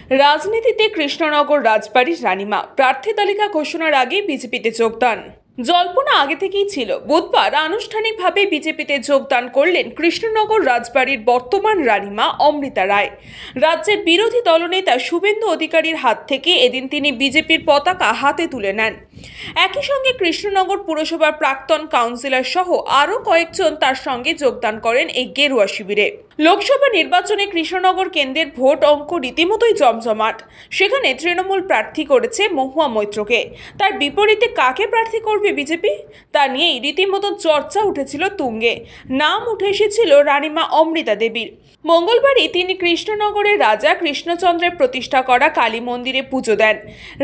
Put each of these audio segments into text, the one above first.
রাজনীতিতে কৃষ্ণনগর রাজবাড়ির রানীমা প্রার্থী তালিকা ঘোষণার আগে বিজেপিতে যোগদান। জল্পনা আগে থেকেই ছিল। বুধবার আনুষ্ঠানিকভাবে বিজেপিতে যোগদান করলেন কৃষ্ণনগর রাজবাড়ির বর্তমান রানীমা অমৃতা রায়। রাজ্যের বিরোধী দলনেতা শুভেন্দু অধিকারীর হাত থেকে এদিন তিনি বিজেপির পতাকা হাতে তুলে নেন। একই সঙ্গে কৃষ্ণনগর পুরসভার প্রাক্তন কাউন্সিলর সহ আরও কয়েকজন তার সঙ্গে যোগদান করেন এই গেরুয়া শিবিরে। লোকসভা নির্বাচনে কৃষ্ণনগর কেন্দ্রের ভোট অঙ্ক রীতিমতোই জমজমাট। সেখানে তৃণমূল প্রার্থী করেছে মহুয়া মৈত্রকে। তার বিপরীতে কাকে প্রার্থী করবে বিজেপি তা নিয়েই রীতিমতো চর্চা উঠেছিল তুঙ্গে। নাম উঠে এসেছিল রানীমা অমৃতা দেবীর। মঙ্গলবারই তিনি কৃষ্ণনগরের রাজা কৃষ্ণচন্দ্রের প্রতিষ্ঠা করা কালী মন্দিরে পুজো দেন।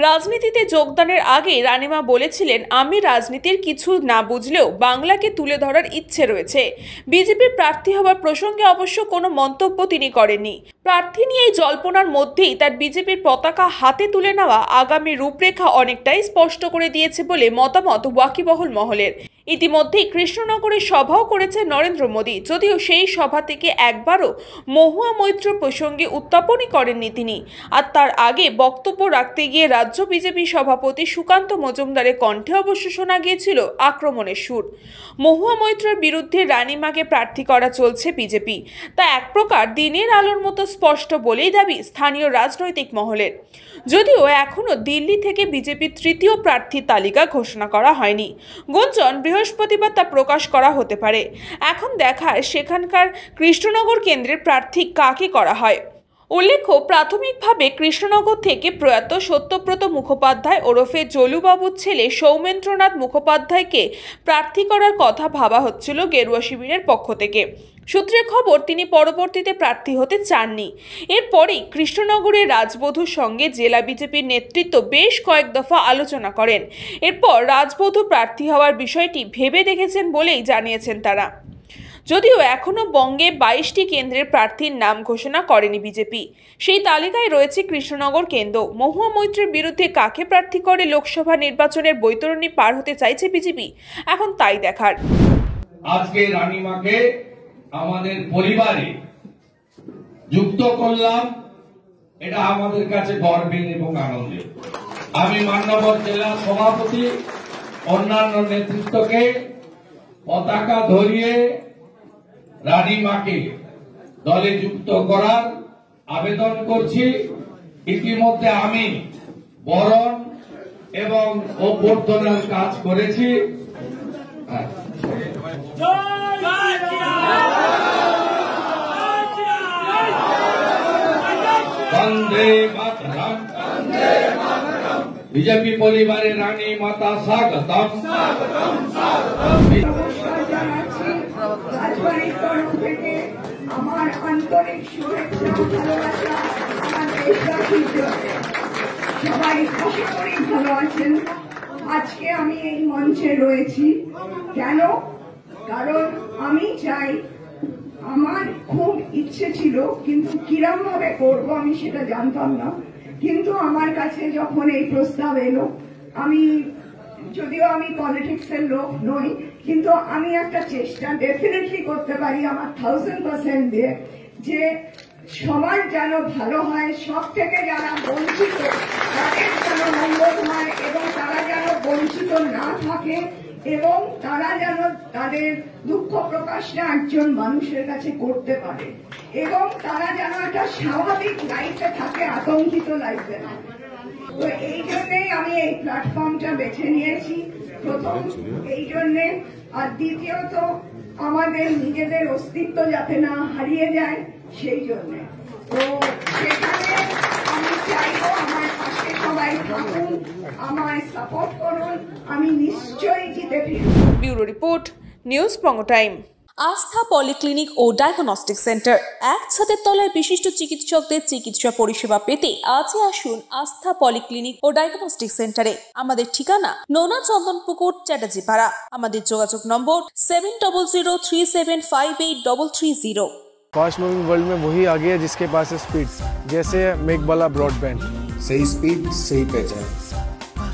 রাজনীতিতে যোগদানের আগে রানীমা বলেছিলেন, আমি রাজনীতির কিছু না বুঝলেও বাংলাকে তুলে ধরার ইচ্ছে রয়েছে। বিজেপির প্রার্থী হওয়ার প্রসঙ্গে অবশ্য কোনো মন্তব্য তিনি করেননি। প্রার্থী নিয়ে এই জল্পনার মধ্যেই তার বিজেপির পতাকা হাতে তুলে নেওয়া আগামী রূপরেখা অনেকটাই স্পষ্ট করে দিয়েছে বলে মতামত ওয়াকিবহল মহলের। ইতিমধ্যেই কৃষ্ণনগরে সভাও করেছে নরেন্দ্র মোদী, যদিও সেই সভা থেকে একবারও মহুয়া মৈত্র প্রসঙ্গে উত্থাপনই করেননি তিনি। আর তার আগে বক্তব্য রাখতে গিয়ে রাজ্য বিজেপি সভাপতি সুকান্ত মজুমদারের কণ্ঠে অবশ্য শোনা গিয়েছিল আক্রমণের সুর। মহুয়া মৈত্রের বিরুদ্ধে রানীমাকে প্রার্থী করা চলছে বিজেপি, তা এক প্রকার দিনের আলোর মতো স্পষ্ট বলেই দাবি স্থানীয় রাজনৈতিক মহলের। যদিও এখনও দিল্লি থেকে বিজেপির তৃতীয় প্রার্থী তালিকা ঘোষণা করা হয়নি। গুঞ্জন বৃহস্পতিবার তা প্রকাশ করা হতে পারে। এখন দেখার সেখানকার কৃষ্ণনগর কেন্দ্রের প্রার্থী কাকে করা হয়। উল্লেখ্য, প্রাথমিকভাবে কৃষ্ণনগর থেকে প্রয়াত সত্যব্রত মুখোপাধ্যায় ওরফে জলুবাবুর ছেলে সৌমেন্দ্রনাথ মুখোপাধ্যায়কে প্রার্থী করার কথা ভাবা হচ্ছিল গেরুয়া শিবিরের পক্ষ থেকে। সূত্রের খবর, তিনি পরবর্তীতে প্রার্থী হতে চাননি। এরপরেই কৃষ্ণনগরের রাজবধূর সঙ্গে জেলা বিজেপির নেতৃত্ব বেশ কয়েক দফা আলোচনা করেন। এরপর রাজবধূ প্রার্থী হওয়ার বিষয়টি ভেবে দেখেছেন বলেই জানিয়েছেন তারা। যদিও এখনও বঙ্গে 22টি কেন্দ্রের প্রার্থীর নাম ঘোষণা করেনি বিজেপি। সেই তালিকায় রয়েছে কৃষ্ণনগর কেন্দ্র। মহুয়া মৈত্রের বিরুদ্ধে কাকে প্রার্থী করে লোকসভা নির্বাচনের বৈতরণী পার হতে চাইছে বিজেপি, এখন তাই দেখার। আজকে রানীমাকে আমাদের পরিবারে যুক্ত করলাম, এটা আমাদের কাছে গর্বের এবং আনন্দের। আমি মান্যবর জেলা সভাপতি অন্যান্য নেতৃত্বকে পতাকা ধরিয়ে রানীমাকে দলে যুক্ত করার আবেদন করছি। ইতিমধ্যে আমি বরণ এবং অভ্যর্থনার কাজ করেছি। বন্দে মাতরম, বিজেপি পরিবারের রানী মাতা স্বাগতম। রাজবাড়ির তরফ থেকে আমার আন্তরিক শুভেচ্ছা, ভালোবাসা আমার দেশবাসীর জন্য। সবাই আশা করি ভালো আছেন। আজকে আমি এই মঞ্চে রয়েছি কেন? কারণ আমি চাই, আমার খুব ইচ্ছে ছিল, কিন্তু কিরম ভাবে করবো আমি সেটা জানতাম না। কিন্তু আমার কাছে যখন এই প্রস্তাব এলো, যদিও আমি পলিটিক্সের লোক নই, কিন্তু আমি একটা চেষ্টা ডেফিনেটলি করতে পারি আমার 1000% দিয়ে, যে সবার যেন ভালো হয়, সব থেকে যারা বঞ্চিত তাদের যেন মঙ্গল হয়, এবং তারা যেন বঞ্চিত না থাকে, এবং তারা যেন তাদের দুঃখ প্রকাশটা একজন মানুষের কাছে করতে পারে, এবং তারা যেন একটা স্বাভাবিক লাইফে থাকে, আতঙ্কিত লাইফে না। তো এই জন্যই আমি এই প্ল্যাটফর্মটা বেছে নিয়েছি। প্রথম এই জন্যে, আর দ্বিতীয়ত আমাদের নিজেদের অস্তিত্ব যাতে না হারিয়ে যায় সেই জন্যে। তো সেখানে আমি চাইবো আমার পাশে সবাই থাকুন, আমায় সাপোর্ট করুন, আমি নিশ্চয়ই জিতে ফিরব। ব্যুরো রিপোর্ট, নিউজ বঙ্গ টাইম। আস্থা পলিক্লিনিক ও ডায়াগনস্টিক সেন্টার, এক ছাদের তলায় বিশিষ্ট চিকিৎসকদের চিকিৎসা পরিষেবা পেতে আজই আসুন আস্থা পলিক্লিনিক ও ডায়াগনস্টিক সেন্টারে। আমাদের ঠিকানা নোনা চন্দনপুকুর, চ্যাটার্জিপাড়া। আমাদের যোগাযোগ নম্বর 7003758330। फास्ट मूविंग वर्ल्ड में वही आगे है जिसके पास है स्पीड, जैसे मेघबाला ब्रॉडबैंड। सही स्पीड, सही पहचान।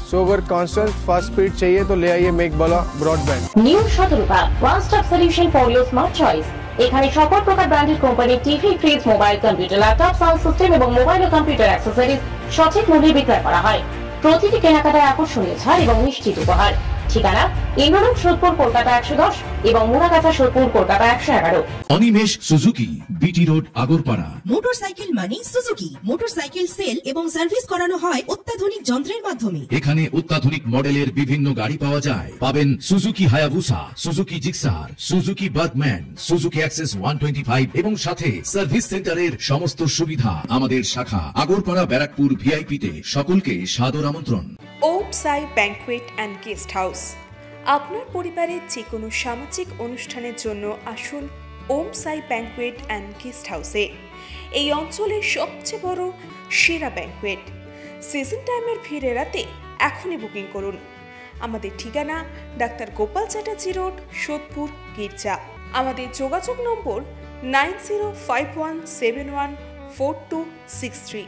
सो अगर कांस्टेंट फास्ट स्पीड चाहिए तो ले आइए Meghbala broadband. New Shatarupa, one stop solution for your smart choice। এখানে সকল প্রকার ব্র্যান্ডেড কোম্পানির TV, fridge, mobile, computer, laptop, sound system এবং মোবাইল ও কম্পিউটার অ্যাক্সেসরিজ সঠিক মূল্যে বিক্রয় করা হয়। প্রতিটি কেনাকাটায় আকর্ষণীয় ছাড় এবং নিশ্চিত উপহার। ঠিকানা ইন্দ্রনগর, সোদপুর, কলকাতা 110 এবং Muragachha, Sodepur, Kolkata 111। Animesh Suzuki, BT road, Agarpara. Motorcycle মানে সুজুকি। মোটরসাইকেল সেল এবং সার্ভিস করানো হয় অত্যাধুনিক যন্ত্রের মাধ্যমে। এখানে অত্যাধুনিক মডেলের বিভিন্ন গাড়ি পাওয়া যায়। পাবেন Suzuki Hayabusa, Suzuki Gixxer, Suzuki Bergman, Suzuki access 125 এবং সাথে সার্ভিস সেন্টারের সমস্ত সুবিধা। আমাদের শাখা আগরপাড়া, ব্যারাকপুর ভিআইপি তে। সকলকে সাদর আমন্ত্রণ। ওম সাই ব্যাংকুয়েট অ্যান্ড গেস্ট হাউস। আপনার পরিবারের যে কোনো সামাজিক অনুষ্ঠানের জন্য আসুন ওম সাই ব্যাংকুয়েট অ্যান্ড গেস্ট হাউসে। এই অঞ্চলের সবচেয়ে বড় সেরা ব্যাংকুয়েট। সিজন টাইমের ভিড় এড়াতে এখনই বুকিং করুন। আমাদের ঠিকানা ডাক্তার গোপাল চ্যাটার্জি রোড, সোদপুর, গির্জা। আমাদের যোগাযোগ নম্বর 9051714263।